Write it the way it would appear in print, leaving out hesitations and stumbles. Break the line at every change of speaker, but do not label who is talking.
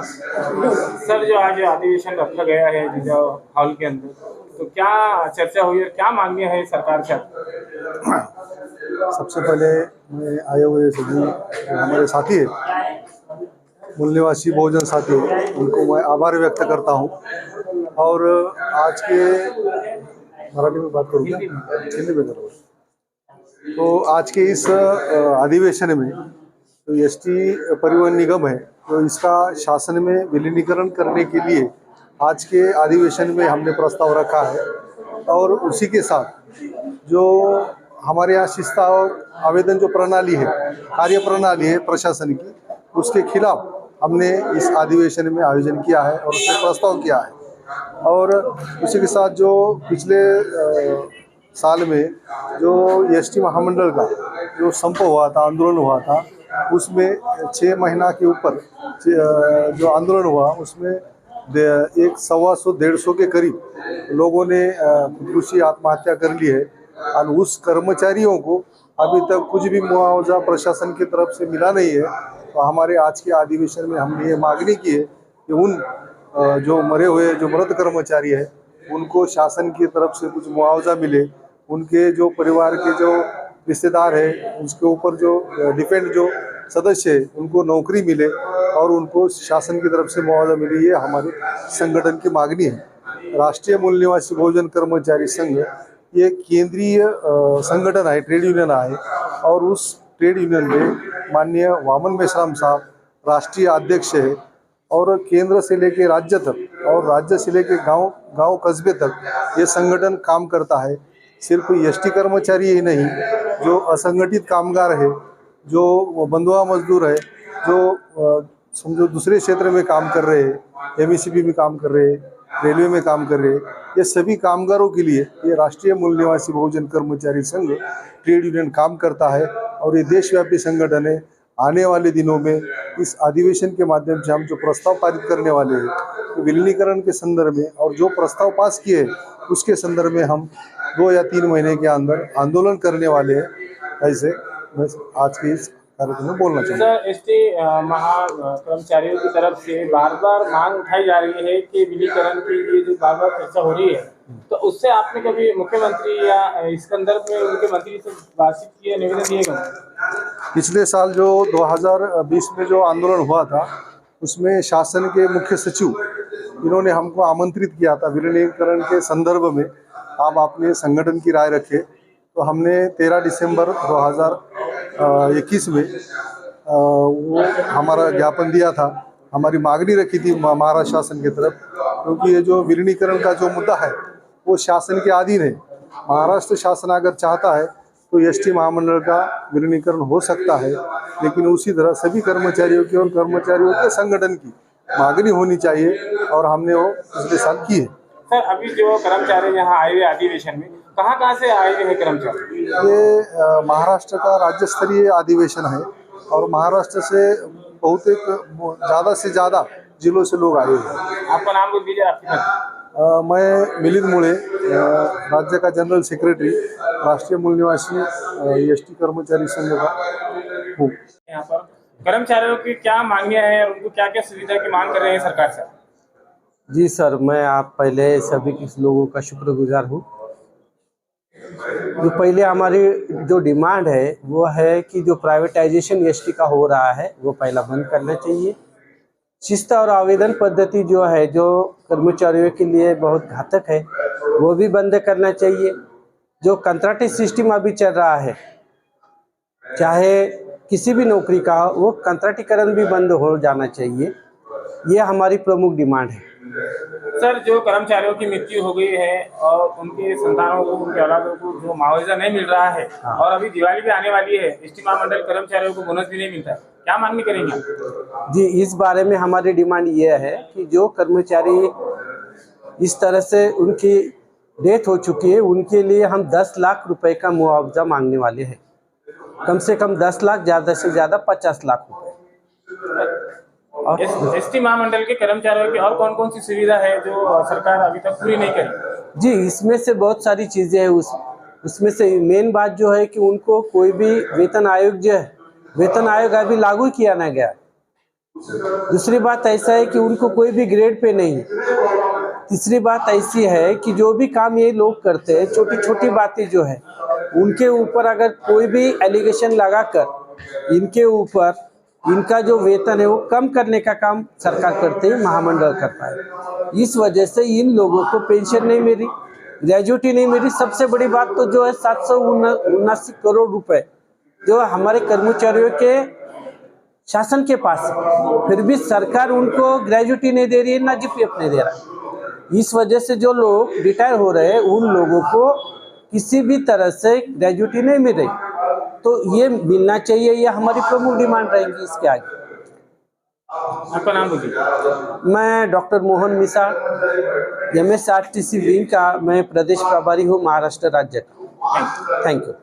Sir, जो आज अधिवेशन रखा गया है जिजा हॉल के अंदर, तो क्या चर्चा हुई और क्या मांगे हैं सरकार से?
सबसे पहले मैं आए हुए सभी हमारे साथी है, मूल निवासी बहुजन साथी है, उनको मैं आभार व्यक्त करता हूँ। और आज के मराठी में बात करूँगा, हिंदी में करूँगा। तो आज के इस अधिवेशन में तो एसटी परिवहन निगम है, तो इसका शासन में विलीनीकरण करने के लिए आज के अधिवेशन में हमने प्रस्ताव रखा है। और उसी के साथ जो हमारे यहाँ शिस्ता और आवेदन जो प्रणाली है, कार्य प्रणाली है प्रशासन की, उसके खिलाफ हमने इस अधिवेशन में आयोजन किया है और उसमें प्रस्ताव किया है। और उसी के साथ जो पिछले साल में जो एसटी महामंडल का जो संप हुआ था, आंदोलन हुआ था, उसमें 6 महीना के ऊपर जो आंदोलन हुआ, उसमें 100-150 के करीब लोगों ने खुदकुशी आत्महत्या कर ली है। और उस कर्मचारियों को अभी तक कुछ भी मुआवजा प्रशासन की तरफ से मिला नहीं है। तो हमारे आज के अधिवेशन में हमने ये मांगनी की है कि उन जो मरे हुए जो मृत कर्मचारी है, उनको शासन की तरफ से कुछ मुआवजा मिले, उनके जो परिवार के जो रिश्तेदार है, उसके ऊपर जो डिपेंड जो सदस्य है, उनको नौकरी मिले और उनको शासन की तरफ से मुआवजा मिले। ये हमारे संगठन की मांगनी है। राष्ट्रीय मूल निवासी बहुजन कर्मचारी संघ ये केंद्रीय संगठन है, ट्रेड यूनियन है। और उस ट्रेड यूनियन में माननीय वामन मेश्राम साहब राष्ट्रीय अध्यक्ष है। और केंद्र से लेके राज्य तक और राज्य से लेके गांव कस्बे तक ये संगठन काम करता है। सिर्फ एसटी कर्मचारी ही नहीं, जो असंगठित कामगार है, जो बंधुआ मजदूर है, जो समझो दूसरे क्षेत्र में काम कर रहे हैं, एमएससीबी में काम कर रहे हैं, रेलवे में काम कर रहे हैं, ये सभी कामगारों के लिए ये राष्ट्रीय मूल निवासी बहुजन कर्मचारी संघ ट्रेड यूनियन काम करता है। और ये देशव्यापी संगठन है। आने वाले दिनों में इस अधिवेशन के माध्यम से हम जो प्रस्ताव पारित करने वाले हैं, तो विलीनीकरण के संदर्भ में और जो प्रस्ताव पास किए उसके संदर्भ में हम 2 या 3 महीने के अंदर आंदोलन करने वाले हैं। ऐसे मैं आज के इस कार्यक्रम में बोलना चाहूँगा।
सर, एसटी कर्मचारियों की तरफ से बार बार मांग उठाई जा रही है कि विलीनीकरण की ये जो बार बार चर्चा हो रही है, तो उससे आपने कभी मुख्यमंत्री या इस संदर्भ में उनके मंत्री से बातचीत की, निवेदन दिएगा?
पिछले साल जो 2020 में जो आंदोलन हुआ था, उसमें शासन के मुख्य सचिव इन्होंने हमको आमंत्रित किया था विलीनीकरण के संदर्भ में, आप अपने संगठन की राय रखें। तो हमने 13 दिसंबर 2021 में वो हमारा ज्ञापन दिया था, हमारी मांगनी रखी थी महाराष्ट्र शासन की तरफ, क्योंकि ये जो विलीनीकरण का जो मुद्दा है वो शासन के अधीन है। महाराष्ट्र शासन अगर चाहता है तो एसटी महामंडल का विलीनीकरण हो सकता है, लेकिन उसी तरह सभी कर्मचारियों की और कर्मचारियों के संगठन की मांगनी होनी चाहिए, और हमने वो पिछले साल की है।
सर, अभी जो कर्मचारी यहाँ आए हुए अधिवेशन में, कहाँ से आए हुए हैं कर्मचारी?
ये महाराष्ट्र का राज्य स्तरीय अधिवेशन है और महाराष्ट्र से बहुत एक ज़्यादा से ज़्यादा जिलों से लोग आए हुए हैं।
आपका नाम बोल दीजिए, आपकी बात।
मैं मिलिंद मुळे, राज्य का जनरल सेक्रेटरी राष्ट्रीय मूल निवासी एसटी कर्मचारी संघ का हूँ।
यहाँ पर कर्मचारियों की क्या मांगियाँ हैं और उनको क्या क्या सुविधा की मांग कर रहे हैं सरकार से?
जी सर, मैं आप पहले सभी लोगों का शुक्रगुजार हूँ। जो पहले हमारी जो डिमांड है वो है कि जो प्राइवेटाइजेशन एसटी का हो रहा है वो पहला बंद करना चाहिए। शिस्त और आवेदन पद्धति जो है, जो कर्मचारियों के लिए बहुत घातक है, वो भी बंद करना चाहिए। जो कंट्राक्टी सिस्टम अभी चल रहा है, चाहे किसी भी नौकरी का, वो कंट्राक्टीकरण भी बंद हो जाना चाहिए। ये हमारी प्रमुख डिमांड है।
सर, जो कर्मचारियों की मृत्यु हो गई है और उनके संतानों को, उनके औलादों को जो मुआवजा नहीं मिल रहा है, और अभी दिवाली भी आने वाली है, एसटी महामंडल कर्मचारियों को बोनस भी नहीं मिलता है, क्या मांगनी करेंगे आप?
जी, इस बारे में हमारी डिमांड ये है कि जो कर्मचारी इस तरह से उनकी डेथ हो चुकी है, उनके लिए हम 10 लाख रुपए का मुआवजा मांगने वाले हैं। कम से कम 10 लाख, ज़्यादा से ज़्यादा 50 लाख रुपए।
एसटी महामंडल के कर्मचारियों की और कौन कौन सी सुविधा है जो सरकार अभी तक पूरी नहीं करी?
जी, इसमें से बहुत सारी चीज़ें हैं। उसमें से मेन बात जो है कि उनको कोई भी वेतन आयोग जो है, वेतन आयोग अभी लागू किया ना गया। दूसरी बात ऐसा है कि उनको कोई भी ग्रेड पे नहीं। तीसरी बात ऐसी है कि जो भी काम ये लोग करते हैं, छोटी छोटी बातें जो है उनके ऊपर अगर कोई भी एलिगेशन लगाकर इनके ऊपर इनका जो वेतन है वो कम करने का काम सरकार करते ही महामंडल करता है। इस वजह से इन लोगों को पेंशन नहीं मिली, ग्रेजुटी नहीं मिली। सबसे बड़ी बात तो जो है 779 करोड़ रुपए जो हमारे कर्मचारियों के शासन के पास है, फिर भी सरकार उनको ग्रेजुटी नहीं दे रही है, ना जीपीएफ नहीं दे रहा है। इस वजह से जो लोग रिटायर हो रहे हैं उन लोगों को किसी भी तरह से ग्रेजुटी नहीं मिल रही, तो ये मिलना चाहिए। ये हमारी प्रमुख डिमांड रहेगी इसके आगे।
आपका नाम बोलिए।
मैं डॉक्टर मोहन मिसाल, MSRTC विंग का मैं प्रदेश प्रभारी हूँ महाराष्ट्र राज्य का। Thank you.